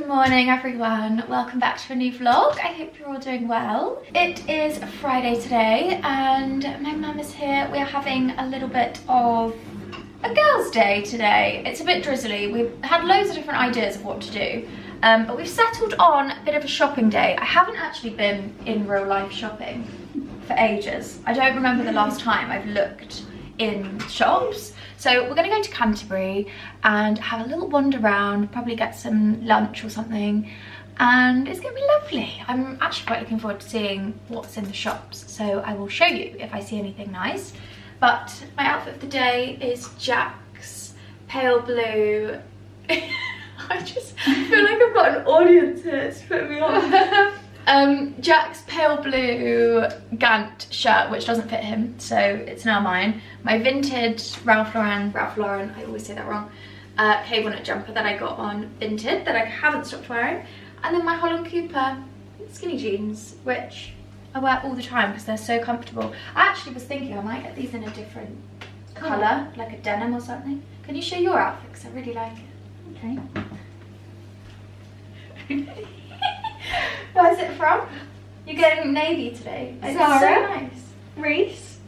Good morning everyone, welcome back to a new vlog. I hope you're all doing well. It is Friday today and my mum is here. We are having a little bit of a girls' day today. It's a bit drizzly. We've had loads of different ideas of what to do, but we've settled on a bit of a shopping day. I haven't actually been in real life shopping for ages. I don't remember the last time I've looked in shops. So we're going to go to Canterbury and have a little wander around, probably get some lunch or something, and it's going to be lovely. I'm actually quite looking forward to seeing what's in the shops, so I will show you if I see anything nice. But my outfit of the day is Jack's pale blue. I just feel like I've got an audience here, it's putting me on. Jack's pale blue Gant shirt, which doesn't fit him, so it's now mine. My vintage Ralph Lauren, I always say that wrong, cable knit jumper that I got on Vinted that I haven't stopped wearing. And then my Holland Cooper skinny jeans, which I wear all the time because they're so comfortable. I actually was thinking I might get these in a different colour, like a denim or something. Can you show your outfit, because I really like it. Okay. Where's it from? You're getting navy today. It's Zara. so nice. Reese.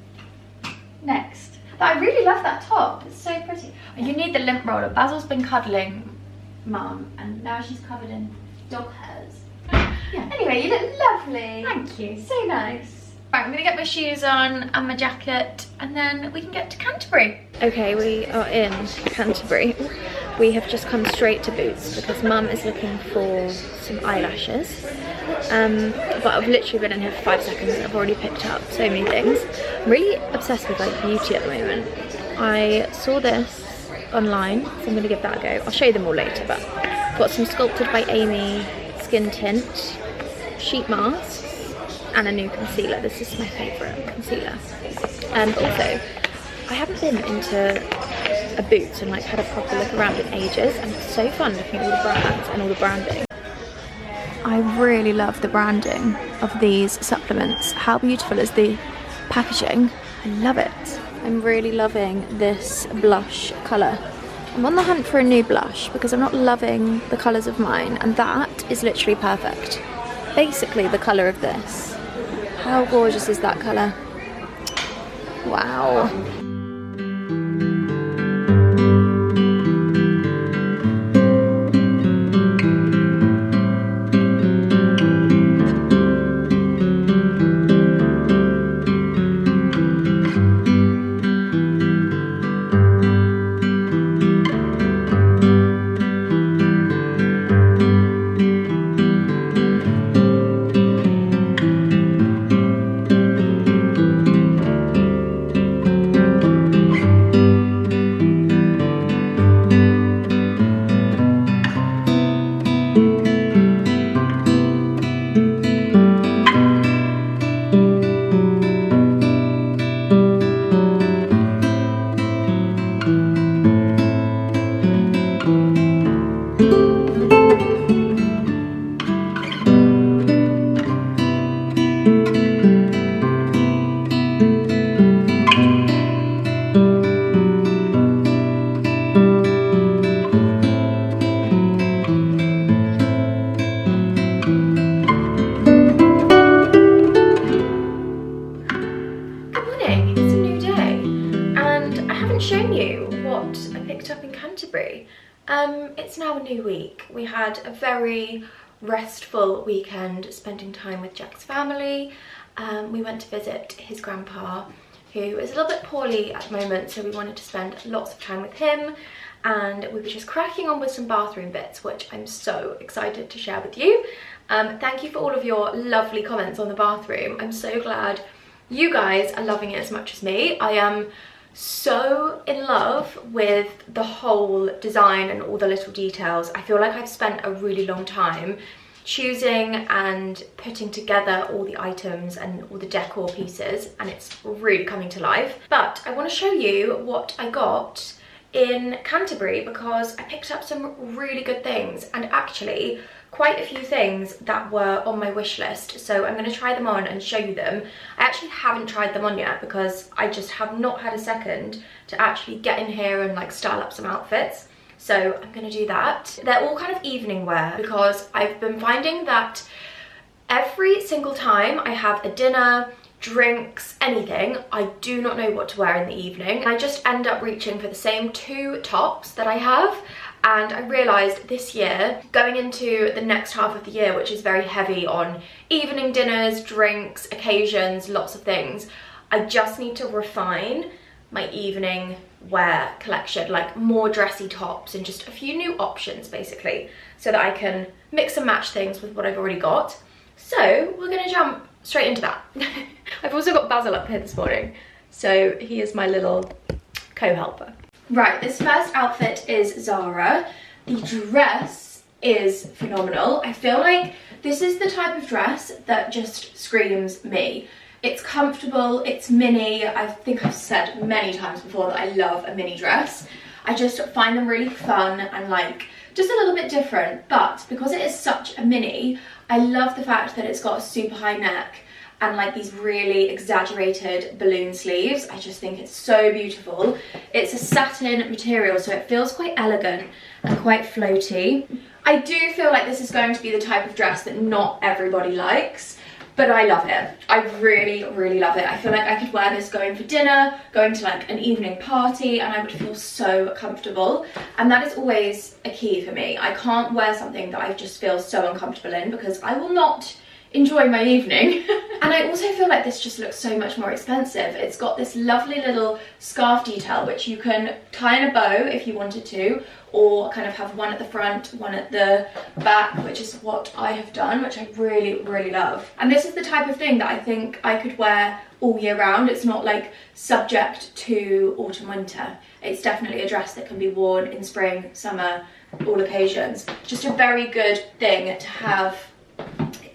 Next. I really love that top. It's so pretty. You need the lint roller. Basil's been cuddling Mum and now she's covered in dog hairs. Yeah. Anyway, you look lovely. Thank you. So nice. Right, I'm gonna get my shoes on and my jacket and then we can get to Canterbury. Okay, we are in Canterbury. We have just come straight to Boots because Mum is looking for some eyelashes. But I've literally been in here for 5 seconds and I've already picked up so many things. I'm really obsessed with like beauty at the moment. I saw this online, so I'm gonna give that a go. I'll show you them all later, but I've got some Sculpted by Amy skin tint, sheet masks, and a new concealer. This is my favourite concealer. And also, I haven't been into a Boots and like had a proper look around in ages, and it's so fun looking at all the brands and all the branding. I really love the branding of these supplements. How beautiful is the packaging? I love it. I'm really loving this blush colour. I'm on the hunt for a new blush because I'm not loving the colours of mine, and that is literally perfect. Basically the colour of this. How gorgeous is that colour? Wow. Up in Canterbury. It's now a new week. We had a very restful weekend spending time with Jack's family. We went to visit his grandpa, who is a little bit poorly at the moment, so we wanted to spend lots of time with him, and we were just cracking on with some bathroom bits, which I'm so excited to share with you. Thank you for all of your lovely comments on the bathroom. I'm so glad you guys are loving it as much as me. I am so in love with the whole design and all the little details. I feel like I've spent a really long time choosing and putting together all the items and all the decor pieces, and it's really coming to life. But I want to show you what I got in Canterbury because I picked up some really good things, and actually quite a few things that were on my wish list, so I'm going to try them on and show you them. I actually haven't tried them on yet because I just have not had a second to actually get in here and like style up some outfits, So I'm gonna do that. They're all kind of evening wear because I've been finding that every single time I have a dinner, drinks, anything, I do not know what to wear in the evening. I just end up reaching for the same 2 tops that I have, and I realised this year, going into the next half of the year, which is very heavy on evening dinners, drinks, occasions, lots of things, I just need to refine my evening wear collection, like more dressy tops and just a few new options basically, so that I can mix and match things with what I've already got. So we're gonna jump straight into that. I've also got Basil up here this morning, so he is my little co-helper. Right, this first outfit is Zara. The dress is phenomenal. I feel like this is the type of dress that just screams me. It's comfortable, it's mini. I think I've said many times before that I love a mini dress. I just find them really fun and like just a little bit different, but because it is such a mini, I love the fact that it's got a super high neck and like these really exaggerated balloon sleeves. I just think it's so beautiful. It's a satin material, so it feels quite elegant and quite floaty. I do feel like this is going to be the type of dress that not everybody likes, but I love it. I really, really love it. I feel like I could wear this going for dinner, going to like an evening party, and I would feel so comfortable. And that is always a key for me. I can't wear something that I just feel so uncomfortable in because I will not enjoy my evening. And I also feel like this just looks so much more expensive. It's got this lovely little scarf detail which you can tie in a bow if you wanted to, or kind of have one at the front, one at the back, which is what I have done, which I really, really love. And this is the type of thing that I think I could wear all year round. It's not like subject to autumn, winter. It's definitely a dress that can be worn in spring, summer, all occasions. Just a very good thing to have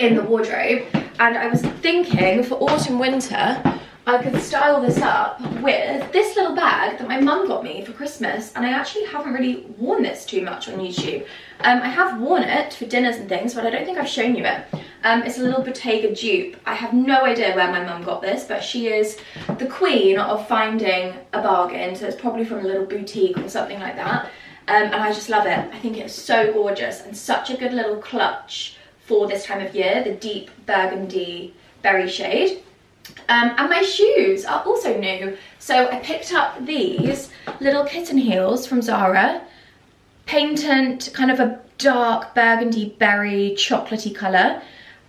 in the wardrobe. And I was thinking for autumn, winter, I could style this up with this little bag that my mum got me for Christmas, and I actually haven't really worn this too much on YouTube. I have worn it for dinners and things, but I don't think I've shown you it. It's a little Bottega dupe. I have no idea where my mum got this, but she is the queen of finding a bargain, so it's probably from a little boutique or something like that. And I just love it. I think it's so gorgeous and such a good little clutch for this time of year, the deep burgundy berry shade. And my shoes are also new. So I picked up these little kitten heels from Zara, patent, kind of a dark burgundy berry chocolatey colour.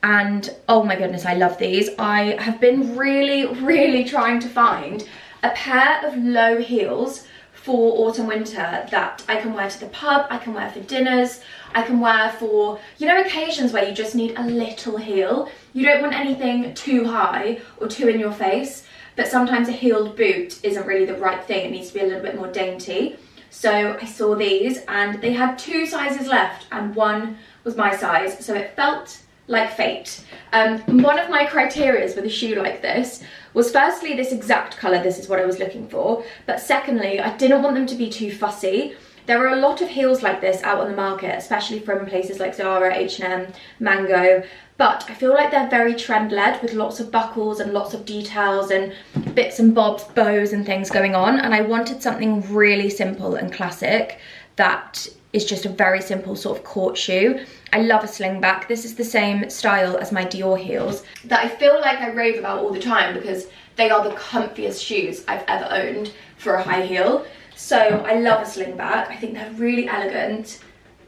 And oh my goodness, I love these. I have been really, really trying to find a pair of low heels for autumn winter that I can wear to the pub, I can wear for dinners, I can wear for, you know, occasions where you just need a little heel. You don't want anything too high or too in your face, but sometimes a heeled boot isn't really the right thing. It needs to be a little bit more dainty. So I saw these and they had 2 sizes left and one was my size, so it felt like fate. One of my criterias with a shoe like this was firstly this exact colour, this is what I was looking for, but secondly I didn't want them to be too fussy. There are a lot of heels like this out on the market, especially from places like Zara, H&M, Mango, but I feel like they're very trend-led with lots of buckles and lots of details and bits and bobs, bows and things going on, and I wanted something really simple and classic that is just a very simple sort of court shoe. I love a slingback. This is the same style as my Dior heels that I feel like I rave about all the time because they are the comfiest shoes I've ever owned for a high heel. So I love a slingback. I think they're really elegant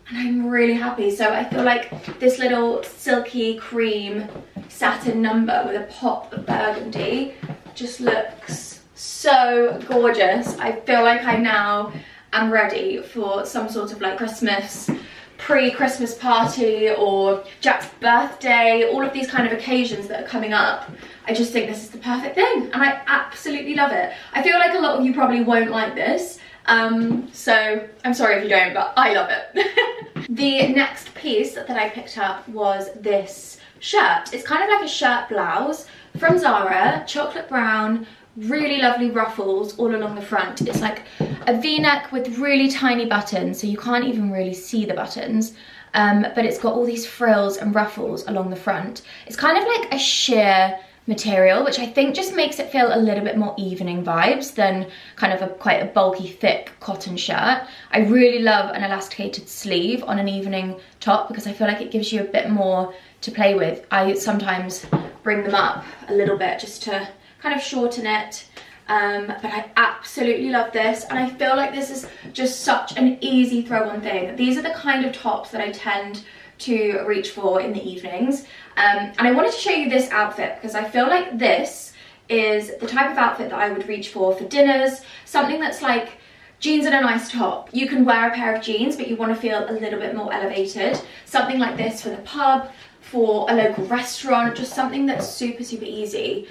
and I'm really happy. So I feel like this little silky cream satin number with a pop of burgundy just looks so gorgeous. I feel like I now am ready for some sort of like Christmas, pre-Christmas party or Jack's birthday, all of these kind of occasions that are coming up. I just think this is the perfect thing and I absolutely love it. I feel like a lot of you probably won't like this, so I'm sorry if you don't, but I love it. The next piece that I picked up was this shirt. It's kind of like a shirt blouse from Zara, chocolate brown, really lovely ruffles all along the front. It's like a v-neck with really tiny buttons, so you can't even really see the buttons, but it's got all these frills and ruffles along the front. It's kind of like a sheer material, which I think just makes it feel a little bit more evening vibes than kind of quite a bulky, thick cotton shirt. I really love an elasticated sleeve on an evening top because I feel like it gives you a bit more to play with. I sometimes bring them up a little bit just to kind of shorten it. But I absolutely love this, and I feel like this is just such an easy throw-on thing. These are the kind of tops that I tend to reach for in the evenings, and I wanted to show you this outfit because I feel like this is the type of outfit that I would reach for dinners, something that's like jeans and a nice top. You can wear a pair of jeans, but you want to feel a little bit more elevated. Something like this for the pub, for a local restaurant, just something that's super, super easy.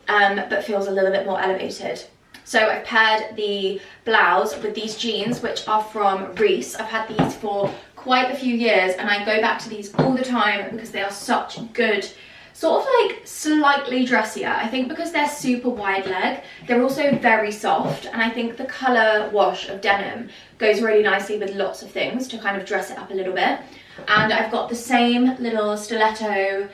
But feels a little bit more elevated. So I've paired the blouse with these jeans, which are from Reese. I've had these for quite a few years, and I go back to these all the time because they are such good, sort of like slightly dressier. I think because they're super wide leg, they're also very soft, and I think the colour wash of denim goes really nicely with lots of things to kind of dress it up a little bit. And I've got the same little stiletto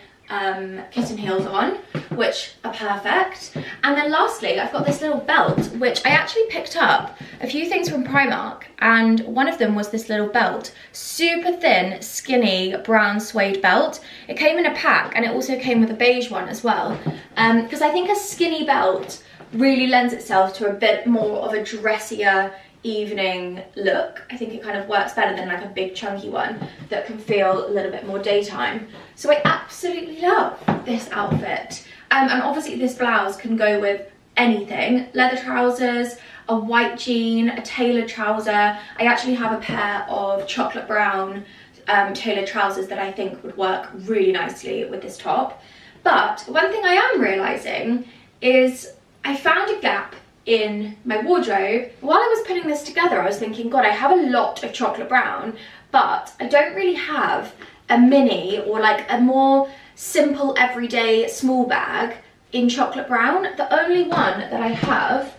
kitten heels on, which are perfect. And then lastly, I've got this little belt, which I actually picked up a few things from Primark, and one of them was this little belt, super thin, skinny brown suede belt. It came in a pack, and it also came with a beige one as well, because I think a skinny belt really lends itself to a bit more of a dressier evening look. I think it kind of works better than like a big chunky one that can feel a little bit more daytime. So I absolutely love this outfit, and obviously this blouse can go with anything. Leather trousers, a white jean, a tailored trouser. I actually have a pair of chocolate brown tailored trousers that I think would work really nicely with this top. But one thing I am realizing is I found a gap in my wardrobe. While I was putting this together, I was thinking, God, I have a lot of chocolate brown, but I don't really have a mini or like a more simple everyday small bag in chocolate brown. The only one that I have,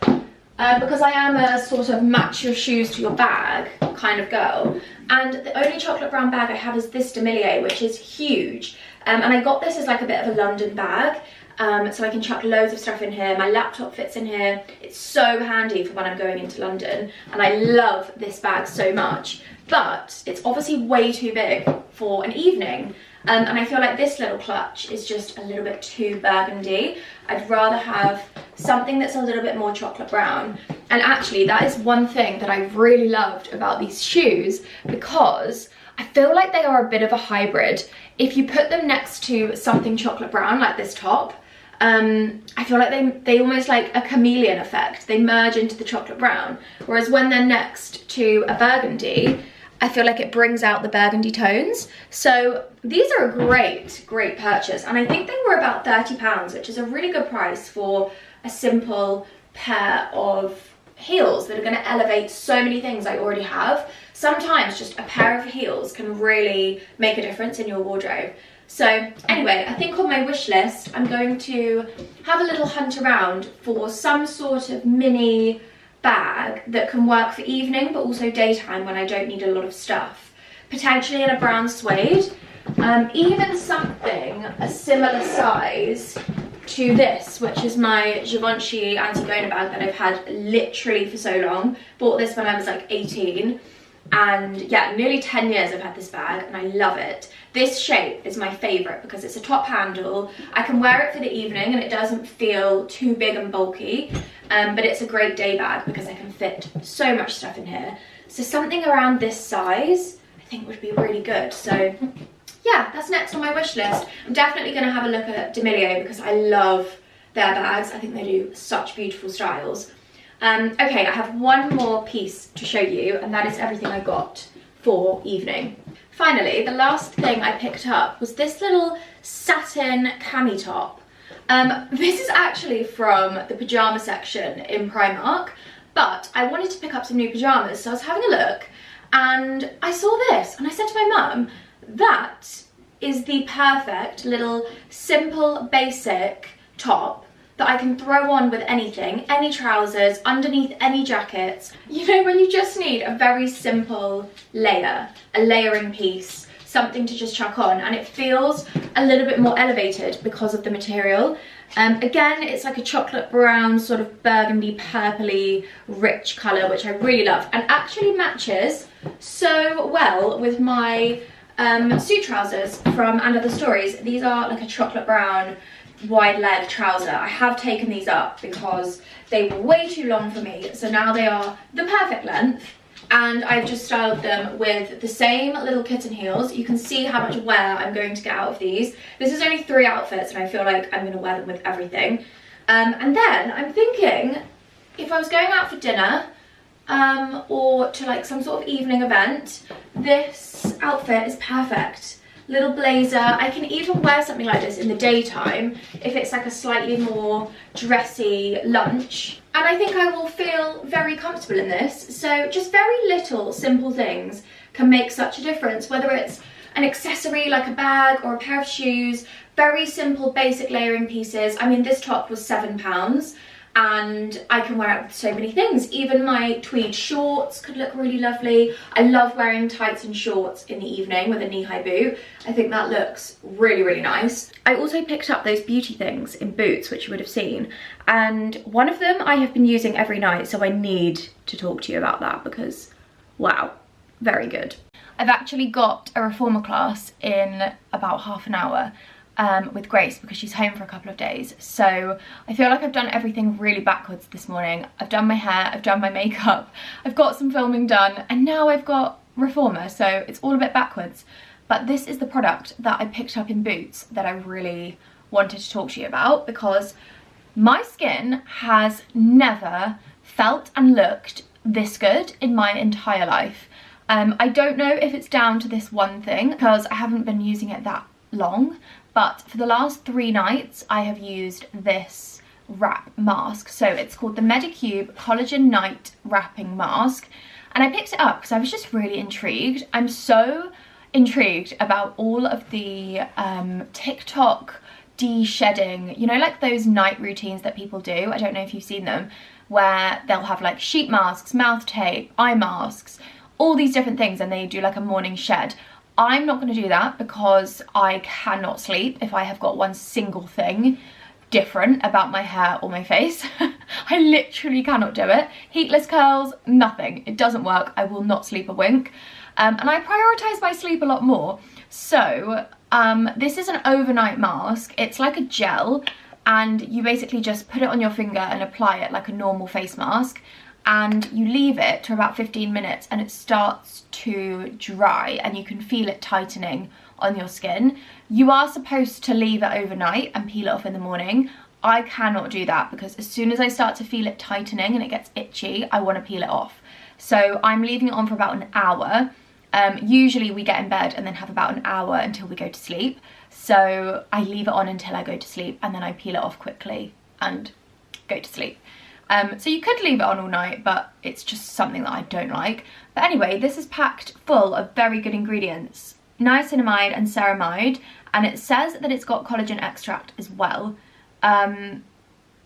because I am a sort of match your shoes to your bag kind of girl, and the only chocolate brown bag I have is this Demilia, which is huge, and I got this as like a bit of a London bag. So I can chuck loads of stuff in here. My laptop fits in here. It's so handy for when I'm going into London, and I love this bag so much, but it's obviously way too big for an evening, and I feel like this little clutch is just a little bit too burgundy. I'd rather have something that's a little bit more chocolate brown. And actually that is one thing that I really loved about these shoes, because I feel like they are a bit of a hybrid. If you put them next to something chocolate brown like this top, I feel like they almost like a chameleon effect. They merge into the chocolate brown, whereas when they're next to a burgundy, I feel like it brings out the burgundy tones. So these are a great purchase, and I think they were about £30, which is a really good price for a simple pair of heels that are going to elevate so many things I already have. Sometimes just a pair of heels can really make a difference in your wardrobe. So anyway, I think on my wish list, I'm going to have a little hunt around for some sort of mini bag that can work for evening, but also daytime when I don't need a lot of stuff. Potentially in a brown suede, even something a similar size to this, which is my Givenchy Antigona bag that I've had literally for so long. Bought this when I was like 18. And yeah, nearly 10 years I've had this bag, and I love it. This shape is my favourite because it's a top handle. I can wear it for the evening and it doesn't feel too big and bulky, but it's a great day bag because I can fit so much stuff in here. So something around this size I think would be really good. So yeah, that's next on my wish list. I'm definitely going to have a look at Demilia because I love their bags. I think they do such beautiful styles. Okay, I have one more piece to show you, and that is everything I got for evening. Finally, the last thing I picked up was this little satin cami top. This is actually from the pyjama section in Primark, but I wanted to pick up some new pyjamas, so I was having a look and I saw this and I said to my mum, that is the perfect little simple basic top that I can throw on with anything, any trousers, underneath any jackets. You know, when you just need a very simple layer, a layering piece, something to just chuck on, and it feels a little bit more elevated because of the material. Again, it's like a chocolate brown, sort of burgundy, purpley, rich colour, which I really love, and actually matches so well with my suit trousers from And Other Stories. These are like a chocolate brown, wide leg trouser. I have taken these up because they were way too long for me, so now they are the perfect length. And I've just styled them with the same little kitten heels. You can see how much wear I'm going to get out of these. This is only 3 outfits, and I feel like I'm going to wear them with everything. And then I'm thinking, if I was going out for dinner or to like some sort of evening event, this outfit is perfect. Little blazer. I can even wear something like this in the daytime if it's like a slightly more dressy lunch, and I think I will feel very comfortable in this. So just very little simple things can make such a difference, whether it's an accessory like a bag or a pair of shoes, very simple basic layering pieces. I mean, this top was £7 and I can wear it with so many things. Even my tweed shorts could look really lovely. I love wearing tights and shorts in the evening with a knee-high boot. I think that looks really, really nice. I also picked up those beauty things in Boots, which you would have seen, and one of them I have been using every night, so I need to talk to you about that because, wow, very good. I've actually got a reformer class in about half an hour with Grace because she's home for a couple of days, so I feel like I've done everything really backwards this morning. I've done my hair, I've done my makeup, I've got some filming done, and now I've got reformer, so it's all a bit backwards. But this is the product that I picked up in Boots that I really wanted to talk to you about, because my skin has never felt and looked this good in my entire life. I don't know if it's down to this one thing because I haven't been using it that long, but for the last 3 nights I have used this wrap mask. So it's called the Medicube Collagen Night Wrapping Mask, and I picked it up because I was just really intrigued. I'm so intrigued about all of the TikTok de-shedding, you know, like those night routines that people do. I don't know if you've seen them, where they'll have like sheet masks, mouth tape, eye masks, all these different things, and they do like a morning shed. I'm not going to do that because I cannot sleep if I have got one single thing different about my hair or my face. I literally cannot do it. Heatless curls, nothing. It doesn't work. I will not sleep a wink. And I prioritise my sleep a lot more. So this is an overnight mask. It's like a gel, and you basically just put it on your finger and apply it like a normal face mask, and you leave it for about 15 minutes and it starts to dry and you can feel it tightening on your skin. You are supposed to leave it overnight and peel it off in the morning. I cannot do that because as soon as I start to feel it tightening and it gets itchy, I want to peel it off. So I'm leaving it on for about an hour. Usually we get in bed and then have about an hour until we go to sleep. So I leave it on until I go to sleep and then I peel it off quickly and go to sleep. So you could leave it on all night, but it's just something that I don't like. But anyway, this is packed full of very good ingredients. Niacinamide and ceramide, and it says that it's got collagen extract as well.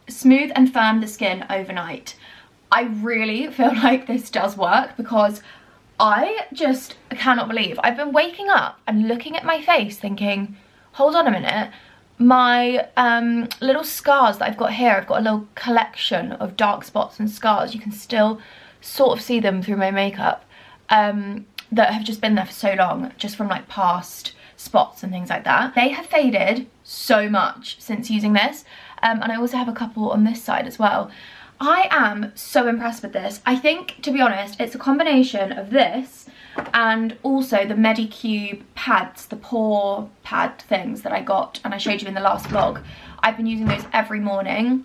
Smooth and firm the skin overnight. I really feel like this does work because I just cannot believe I've been waking up and looking at my face thinking, hold on a minute, my little scars that I've got here, I've got a little collection of dark spots and scars. You can still sort of see them through my makeup that have just been there for so long, just from like past spots and things like that. They have faded so much since using this, and I also have a couple on this side as well. I am so impressed with this. I think, to be honest, it's a combination of this and also the Medicube pads, the pore pad things that I got and I showed you in the last vlog. I've been using those every morning,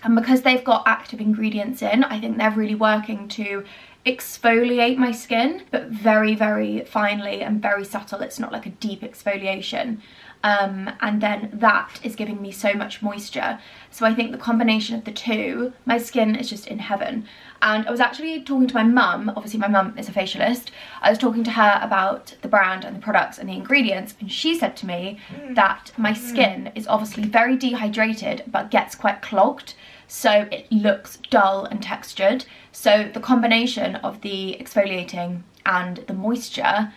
and because they've got active ingredients in, I think they're really working to exfoliate my skin, but very, very finely and very subtle. It's not like a deep exfoliation. And then that is giving me so much moisture. So I think the combination of the two, my skin is just in heaven. And I was actually talking to my mum, obviously my mum is a facialist. I was talking to her about the brand and the products and the ingredients, and she said to me that my skin is obviously very dehydrated but gets quite clogged, so it looks dull and textured. So the combination of the exfoliating and the moisture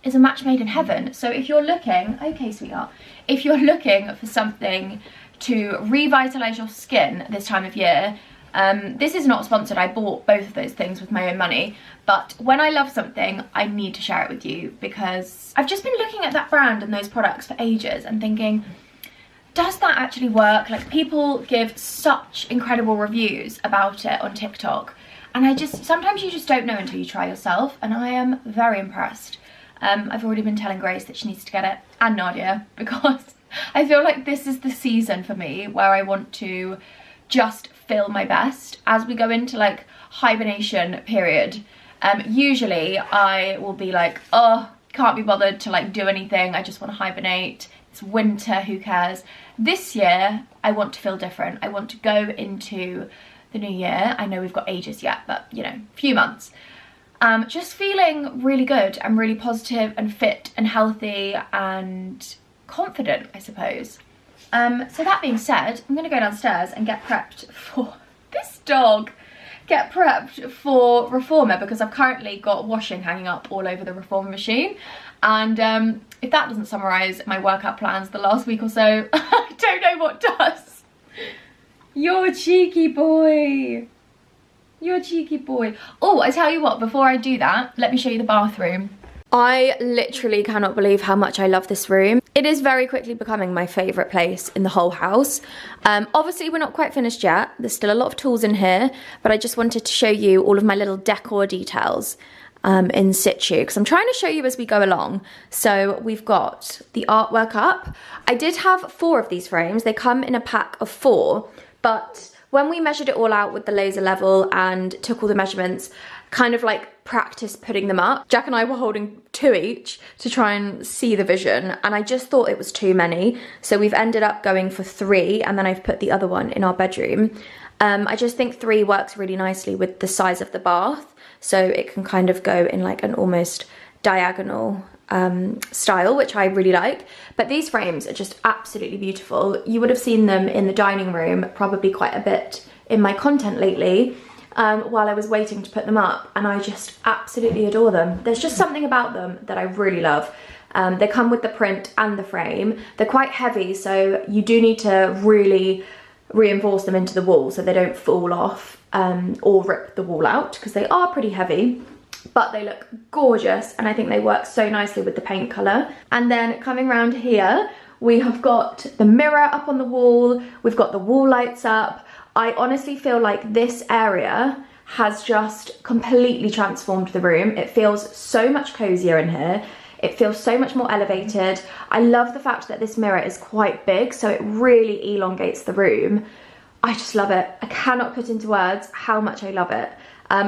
is a match made in heaven. So if you're looking, okay sweetheart, if you're looking for something to revitalize your skin this time of year, this is not sponsored, I bought both of those things with my own money, but when I love something, I need to share it with you, because I've just been looking at that brand and those products for ages and thinking, does that actually work? Like, people give such incredible reviews about it on TikTok, and sometimes you just don't know until you try yourself, and I am very impressed. I've already been telling Grace that she needs to get it, and Nadia, because I feel like this is the season for me where I want to just feel my best as we go into like hibernation period. Usually I will be like, oh, can't be bothered to like do anything, I just want to hibernate, it's winter, who cares. This year I want to feel different. I want to go into the new year, I know we've got ages yet, but you know, a few months, just feeling really good and really positive and fit and healthy and confident, I suppose. So that being said, I'm gonna go downstairs and get prepped for this dog. Get prepped for reformer, because I've currently got washing hanging up all over the reformer machine, and if that doesn't summarise my workout plans the last week or so, I don't know what does. You're cheeky boy. You're a cheeky boy. Oh, I tell you what, before I do that, let me show you the bathroom. I literally cannot believe how much I love this room. It is very quickly becoming my favourite place in the whole house. Obviously we're not quite finished yet. There's still a lot of tools in here, but I just wanted to show you all of my little decor details in situ, because I'm trying to show you as we go along. So we've got the artwork up. I did have 4 of these frames. They come in a pack of 4, but when we measured it all out with the laser level and took all the measurements, kind of like practice putting them up, Jack and I were holding 2 each to try and see the vision, and I just thought it was too many, so we've ended up going for 3, and then I've put the other one in our bedroom. I just think 3 works really nicely with the size of the bath, so it can kind of go in like an almost diagonal style, which I really like. But these frames are just absolutely beautiful. You would have seen them in the dining room probably quite a bit in my content lately, while I was waiting to put them up, and I just absolutely adore them. There's just something about them that I really love. They come with the print and the frame. They're quite heavy, so you do need to really reinforce them into the wall so they don't fall off or rip the wall out, because they are pretty heavy. But they look gorgeous, and I think they work so nicely with the paint colour. And then coming around here, we have got the mirror up on the wall, we've got the wall lights up. I honestly feel like this area has just completely transformed the room. It feels so much cozier in here. It feels so much more elevated. I love the fact that this mirror is quite big, so it really elongates the room. I just love it. I cannot put into words how much I love it.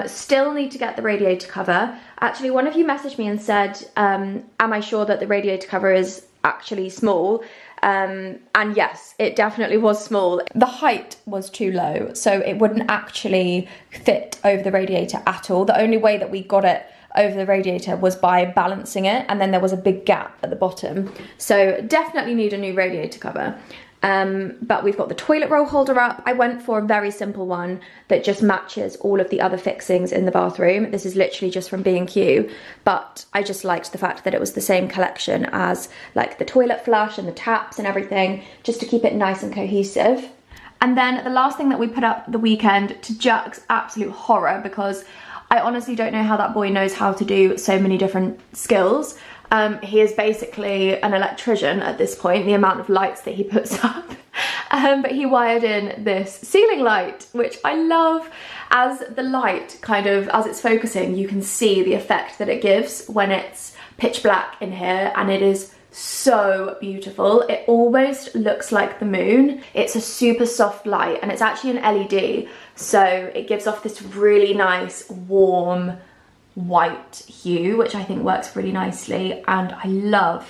Still need to get the radiator cover. Actually, one of you messaged me and said, am I sure that the radiator cover is actually small? And yes, it definitely was small. The height was too low, so it wouldn't actually fit over the radiator at all. The only way that we got it over the radiator was by balancing it, and then there was a big gap at the bottom. So definitely need a new radiator cover. But we've got the toilet roll holder up. I went for a very simple one that just matches all of the other fixings in the bathroom. This is literally just from B&Q, but I just liked the fact that it was the same collection as like the toilet flush and the taps and everything, just to keep it nice and cohesive. And then the last thing that we put up the weekend, to Jack's absolute horror, because I honestly don't know how that boy knows how to do so many different skills. He is basically an electrician at this point, the amount of lights that he puts up. But he wired in this ceiling light, which I love. As the light kind of, as it's focusing, you can see the effect that it gives when it's pitch black in here, and it is so beautiful. It almost looks like the moon. It's a super soft light, and it's actually an LED, so it gives off this really nice, warm, white hue, which I think works really nicely. And I love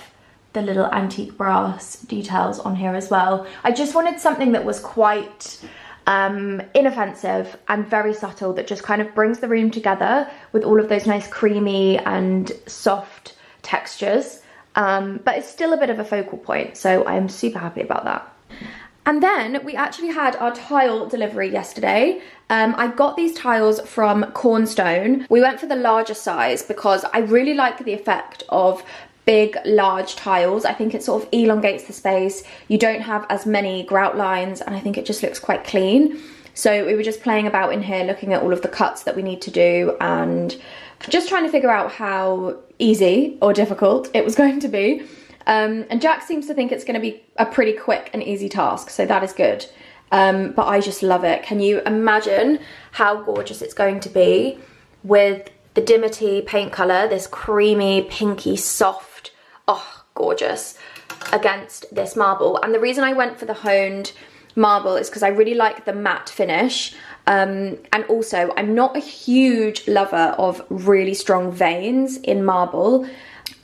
the little antique brass details on here as well. I just wanted something that was quite inoffensive and very subtle, that just kind of brings the room together with all of those nice creamy and soft textures, but it's still a bit of a focal point, so I'm super happy about that. And then we actually had our tile delivery yesterday. I got these tiles from Cornerstone. We went for the larger size because I really like the effect of big, large tiles. I think it sort of elongates the space. You don't have as many grout lines, and I think it just looks quite clean. So we were just playing about in here, looking at all of the cuts that we need to do and just trying to figure out how easy or difficult it was going to be. And Jack seems to think it's going to be a pretty quick and easy task, so that is good. But I just love it. Can you imagine how gorgeous it's going to be with the Dimity paint colour, this creamy, pinky, soft, oh, gorgeous, against this marble. And the reason I went for the honed marble is because I really like the matte finish. And also, I'm not a huge lover of really strong veins in marble.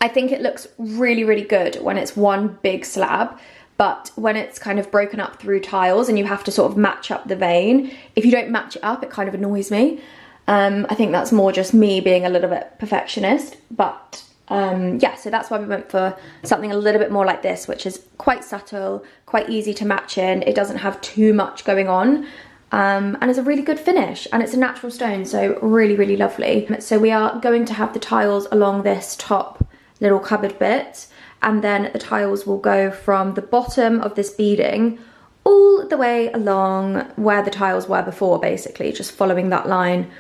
I think it looks really, really good when it's one big slab, but when it's kind of broken up through tiles and you have to sort of match up the vein, if you don't match it up, it kind of annoys me. I think that's more just me being a little bit perfectionist, but yeah, so that's why we went for something a little bit more like this, which is quite subtle, quite easy to match in. It doesn't have too much going on, and it's a really good finish, and it's a natural stone, so really, really lovely. So we are going to have the tiles along this top little cupboard bit, and then the tiles will go from the bottom of this beading all the way along where the tiles were before, basically, just following that line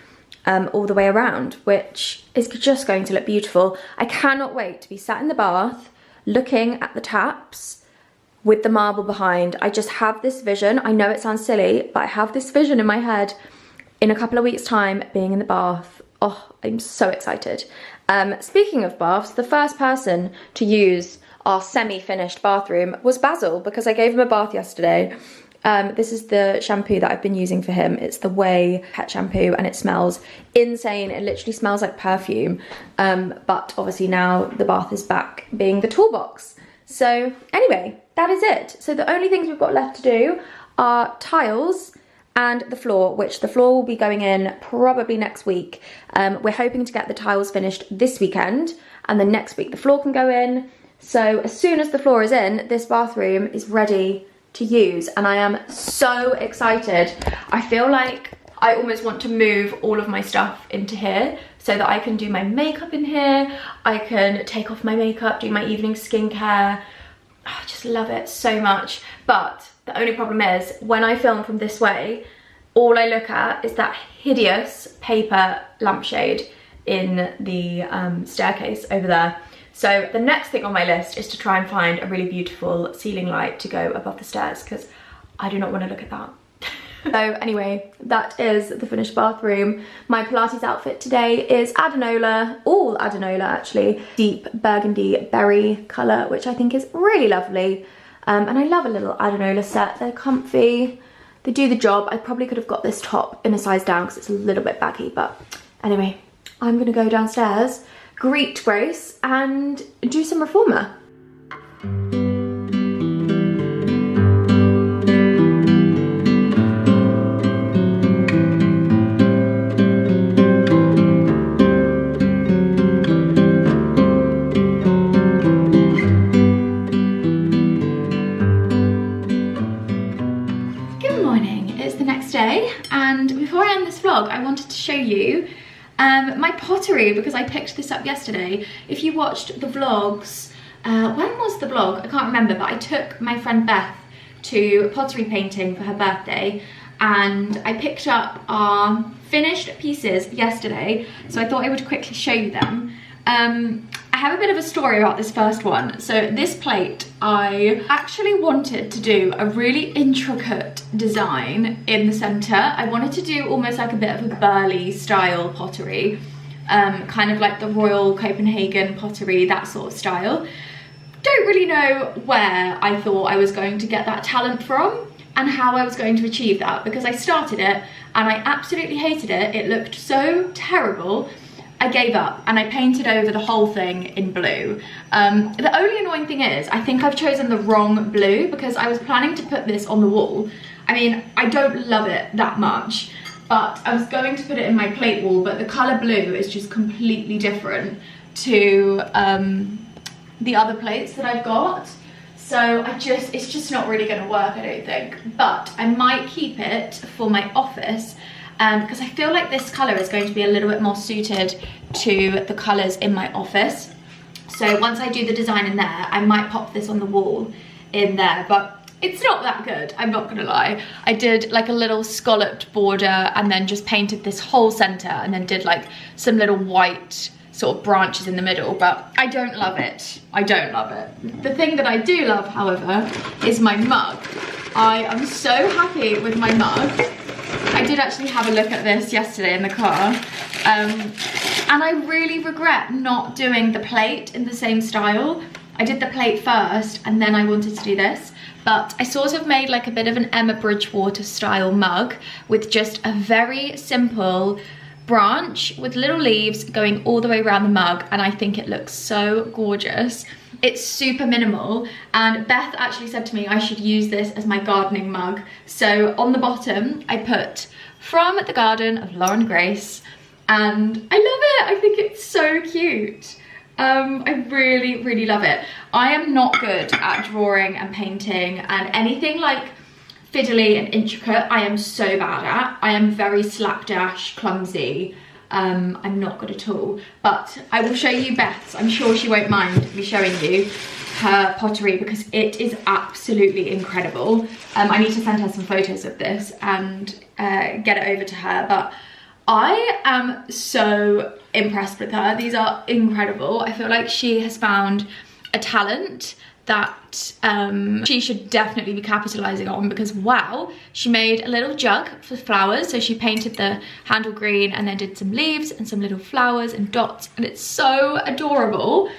all the way around, which is just going to look beautiful. I cannot wait to be sat in the bath looking at the taps with the marble behind. I just have this vision. I know it sounds silly, but I have this vision in my head in a couple of weeks' time being in the bath. Oh, I'm so excited. Speaking of baths, the first person to use our semi-finished bathroom was Basil, because I gave him a bath yesterday. This is the shampoo that I've been using for him. It's the Way pet shampoo, and it smells insane. It literally smells like perfume. But obviously now the bath is back being the toolbox. So anyway, that is it. So the only things we've got left to do are tiles and the floor, which the floor will be going in probably next week. We're hoping to get the tiles finished this weekend, and then next week the floor can go in. So as soon as the floor is in, this bathroom is ready to use, and I am so excited. I feel like I almost want to move all of my stuff into here so that I can do my makeup in here. I can take off my makeup, do my evening skincare. I just love it so much. But the only problem is, when I film from this way, all I look at is that hideous paper lampshade in the staircase over there. So the next thing on my list is to try and find a really beautiful ceiling light to go above the stairs, because I do not want to look at that. So anyway, that is the finished bathroom. My Pilates outfit today is Adenola, all Adenola actually, deep burgundy berry colour, which I think is really lovely. And I love a little Adenola set. They're comfy, they do the job. I probably could have got this top in a size down because it's a little bit baggy, but anyway, I'm gonna go downstairs, greet Grace, and do some reformer. Good morning, it's the next day, and before I end this vlog, I wanted to show you my pottery, because I picked this up yesterday. If you watched the vlogs, when was the vlog? I can't remember, but I took my friend Beth to pottery painting for her birthday, and I picked up our finished pieces yesterday, so I thought I would quickly show you them. I have a bit of a story about this first one. So this plate, I actually wanted to do a really intricate design in the center. I wanted to do almost like a bit of a burly style pottery, kind of like the Royal Copenhagen pottery, that sort of style. Don't really know where I thought I was going to get that talent from and how I was going to achieve that, because I started it and I absolutely hated it. It looked so terrible. I gave up and I painted over the whole thing in blue. The only annoying thing is, I think I've chosen the wrong blue, because I was planning to put this on the wall. I mean, I don't love it that much, but I was going to put it in my plate wall, but the colour blue is just completely different to the other plates that I've got. So it's just not really gonna work, I don't think. But I might keep it for my office because I feel like this colour is going to be a little bit more suited to the colours in my office. So once I do the design in there, I might pop this on the wall in there, but it's not that good, I'm not gonna lie. I did like a little scalloped border and then just painted this whole centre and then did like some little white sort of branches in the middle, but I don't love it. I don't love it. The thing that I do love, however, is my mug. I am so happy with my mug. I did actually have a look at this yesterday in the car, and I really regret not doing the plate in the same style. I did the plate first and then I wanted to do this, but I sort of made like a bit of an Emma Bridgewater style mug with just a very simple branch with little leaves going all the way around the mug, and I think it looks so gorgeous. It's super minimal, and Beth actually said to me I should use this as my gardening mug. So on the bottom I put "From the Garden of Lauren Grace," and I love it. I think it's so cute. I really, really love it. I am not good at drawing and painting and anything like fiddly and intricate. I am so bad at. I am very slapdash, clumsy. I'm not good at all. But I will show you Beth's. I'm sure she won't mind me showing you her pottery because it is absolutely incredible. I need to send her some photos of this and get it over to her. But I am so impressed with her. These are incredible. I feel like she has found a talent that she should definitely be capitalizing on, because wow, she made a little jug for flowers. So she painted the handle green and then did some leaves and some little flowers and dots, and it's so adorable.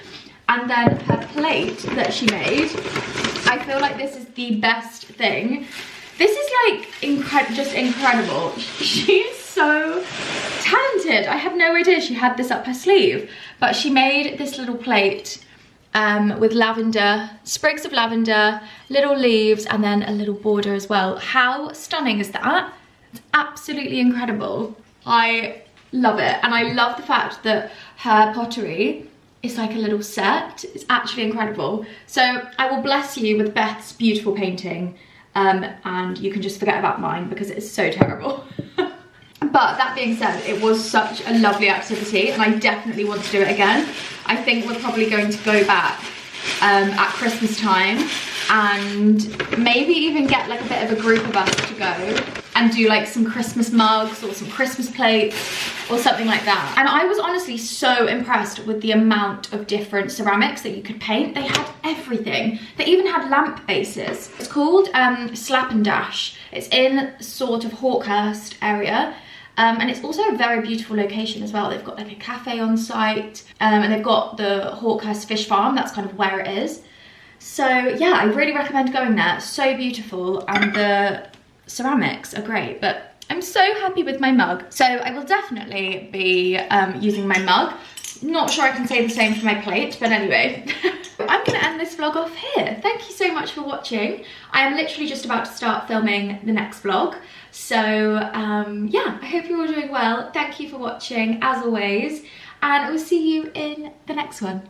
And then her plate that she made, I feel like this is the best thing. This is like just incredible. She's so talented. I had no idea she had this up her sleeve, but she made this little plate with lavender, sprigs of lavender, little leaves, and then a little border as well. How stunning is that? It's absolutely incredible. I love it. And I love the fact that her pottery is like a little set. It's actually incredible. So I will bless you with Beth's beautiful painting, and you can just forget about mine because it's so terrible. But that being said, it was such a lovely activity and I definitely want to do it again. I think we're probably going to go back at Christmas time and maybe even get like a bit of a group of us to go and do like some Christmas mugs or some Christmas plates or something like that. And I was honestly so impressed with the amount of different ceramics that you could paint. They had everything. They even had lamp bases. It's called Slap and Dash. It's in sort of Hawkhurst area. And it's also a very beautiful location as well. They've got like a cafe on site, and they've got the Hawkhurst fish farm. That's kind of where it is. So yeah, I really recommend going there. So beautiful, and the ceramics are great. But I'm so happy with my mug. So I will definitely be using my mug. Not sure I can say the same for my plate, but anyway. I'm gonna end this vlog off here. Thank you so much for watching. I am literally just about to start filming the next vlog. So yeah, I hope you're all doing well. Thank you for watching as always, and I will see you in the next one.